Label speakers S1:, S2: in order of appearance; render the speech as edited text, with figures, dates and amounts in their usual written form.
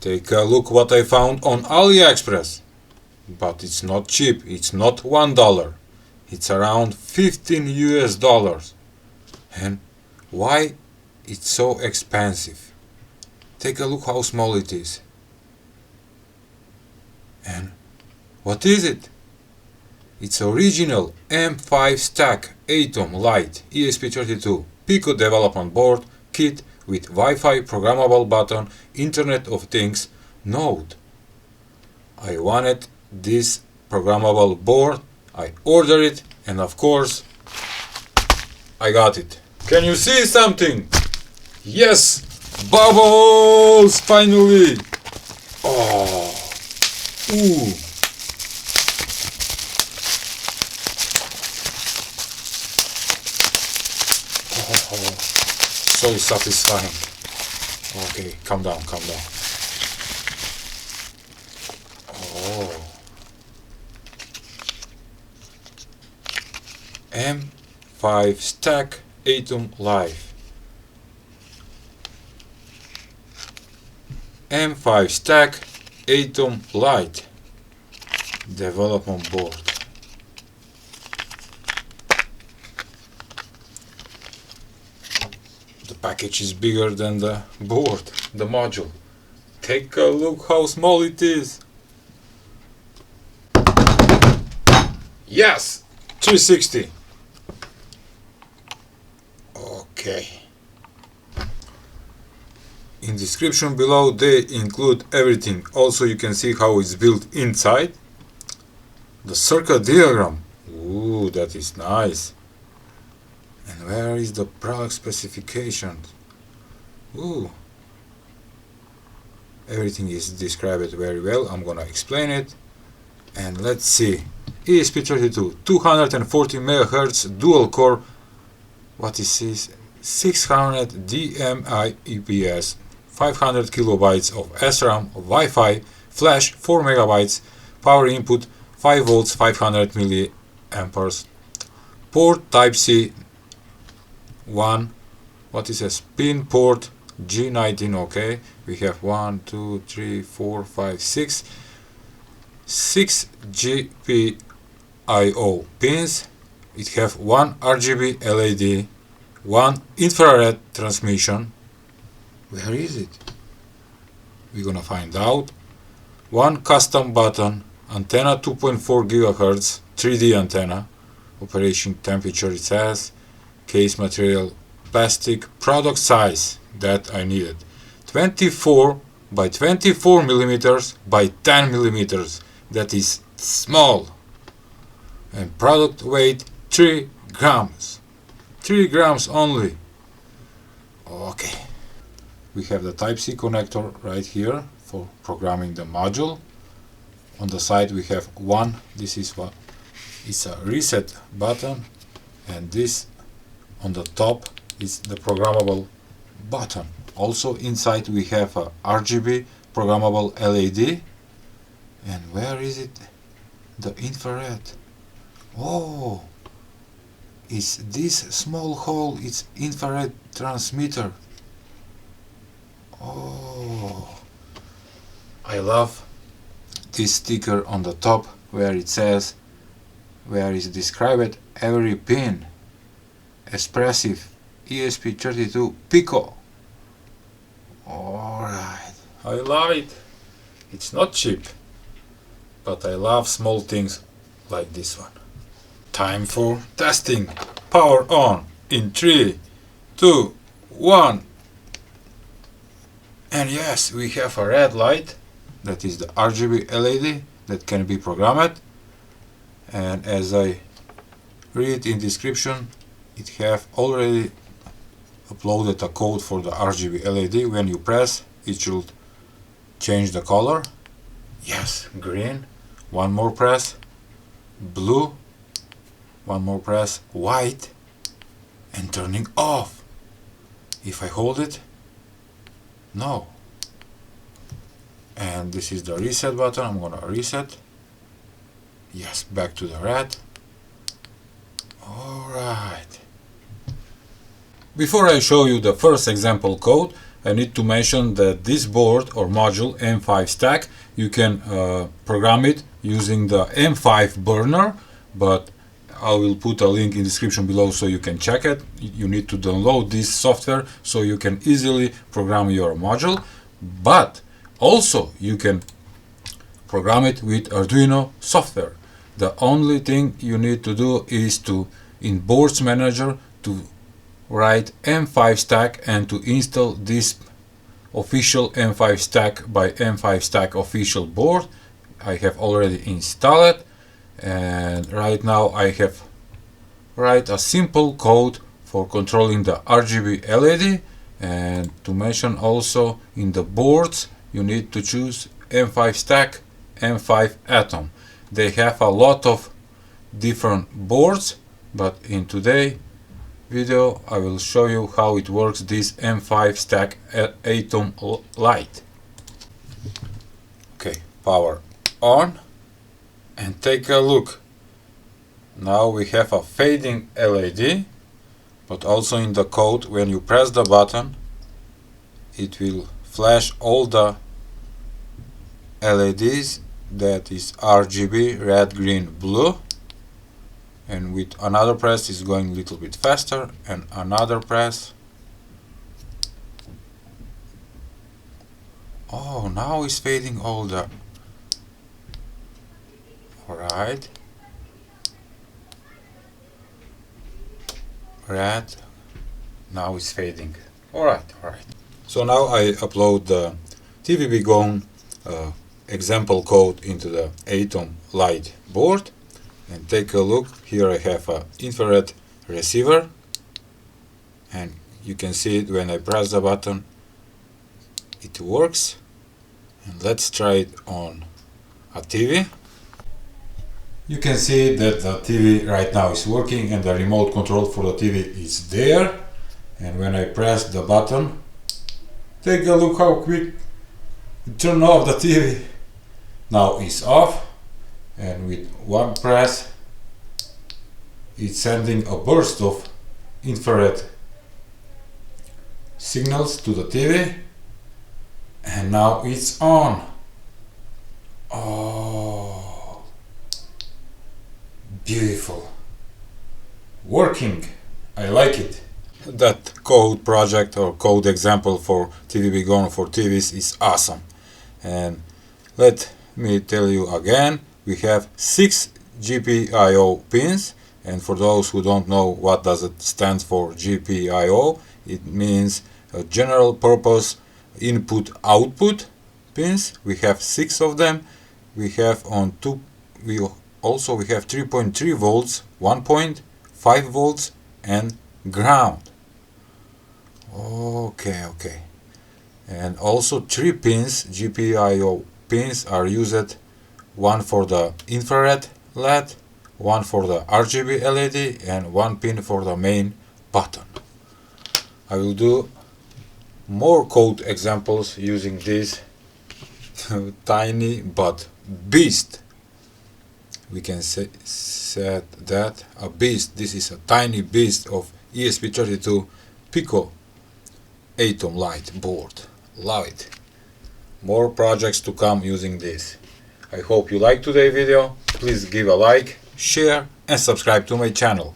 S1: Take a look what I found on Aliexpress. But it's not cheap, it's not $1. It's around 15 US dollars. And why it's so expensive? Take a look how small it is. And what is it? It's original M5Stack Atom Lite ESP32 Pico development board kit with Wi-Fi programmable button Internet of Things node. I wanted this programmable board, I ordered it, and of course I got it. Can you see something? Yes! Bubbles! Finally! Oh! Ooh! Oh, so satisfying. Okay, calm down, calm down. Oh. M5Stack Atom Live. M5Stack Atom Lite development board. The package is bigger than the board, the module. Take a look how small it is. Yes! 360. Okay. In description below they include everything. Also you can see how it's built inside. The circuit diagram. Ooh, that is nice. And where is the product specification? Ooh. Everything is described very well. I'm gonna explain it. And let's see. ESP32 240 MHz dual core. What is this? 600 DMI EPS, 500 kilobytes of SRAM, Wi-Fi, flash 4 megabytes, power input 5 volts, 500 milliamperes, port Type C 1. What is a spin port G19? Okay, we have 1, 2, 3, 4, 5, 6 GPIO pins. It have one RGB LED, one infrared transmission. Where is it? We're gonna find out. One custom button, antenna 2.4 GHz, 3D antenna, operation temperature it says, case material plastic, product size that I needed, 24 by 24 millimeters by 10 millimeters. That is small. And product weight 3 grams. 3 grams only. Okay. We have the Type C connector right here for programming the module. On the side we have one. This is what it's a reset button, and this on the top is the programmable button. Also inside we have a RGB programmable LED. And where is it? The infrared. Oh, it's this small hole, it's infrared transmitter. Oh, I love this sticker on the top where it says, where is described every pin. Expressive ESP32 Pico. Alright, I love it. It's not cheap, but I love small things like this one. Time for testing. Power on in 3, 2, 1. And yes, we have a red light. That is the RGB LED that can be programmed. And as I read in description, it have already uploaded a code for the RGB LED. When you press, it should change the color. Yes, green. One more press, blue. One more press, white, and turning off. If I hold it, no. And this is the reset button. I'm gonna reset. Yes, back to the red. Alright. Before I show you the first example code, I need to mention that this board or module M5Stack, you can program it using the M5 burner, but I will put a link in the description below so you can check it. You need to download this software so you can easily program your module, but also you can program it with Arduino software. The only thing you need to do is to, in Boards Manager, to write M5Stack and to install this official M5Stack by M5Stack official board. I have already installed it, and right now I have write a simple code for controlling the RGB LED. And to mention also, in the boards you need to choose M5Stack, M5 Atom. They have a lot of different boards, but in today's video I will show you how it works, this M5Stack Atom Lite. Okay, power on, and take a look. Now we have a fading LED, but also in the code, when you press the button, it will flash all the LEDs, that is RGB, red, green, blue, and with another press is going a little bit faster, and another press. Oh, now it's fading all the... Alright. Red. Now it's fading. Alright. So now I upload the TVBGone example code into the Atom Lite board, and take a look. Here I have an infrared receiver, and you can see it when I press the button, it works. And let's try it on a TV. You can see that the TV right now is working, and the remote control for the TV is there. And when I press the button, take a look how quick it turned off the TV. Now it's off, and with one press it's sending a burst of infrared signals to the TV, and now it's on. Oh, beautiful, working. I like it. That code project or code example for TVBGone for TVs is awesome. And let me tell you again, we have 6 GPIO pins, and for those who don't know what does it stand for, GPIO, it means general purpose input output pins. We have 6 of them. We have on two, we have 3.3 volts, 1.5 volts, and ground. Okay. And also 3 pins, GPIO pins, are used, one for the infrared LED, one for the RGB LED, and 1 pin for the main button. I will do more code examples using this tiny but beast. We can say that a beast. This is a tiny beast of ESP32 Pico Atom Lite board. Love it. More projects to come using this. I hope you liked today's video. Please give a like, share, and subscribe to my channel.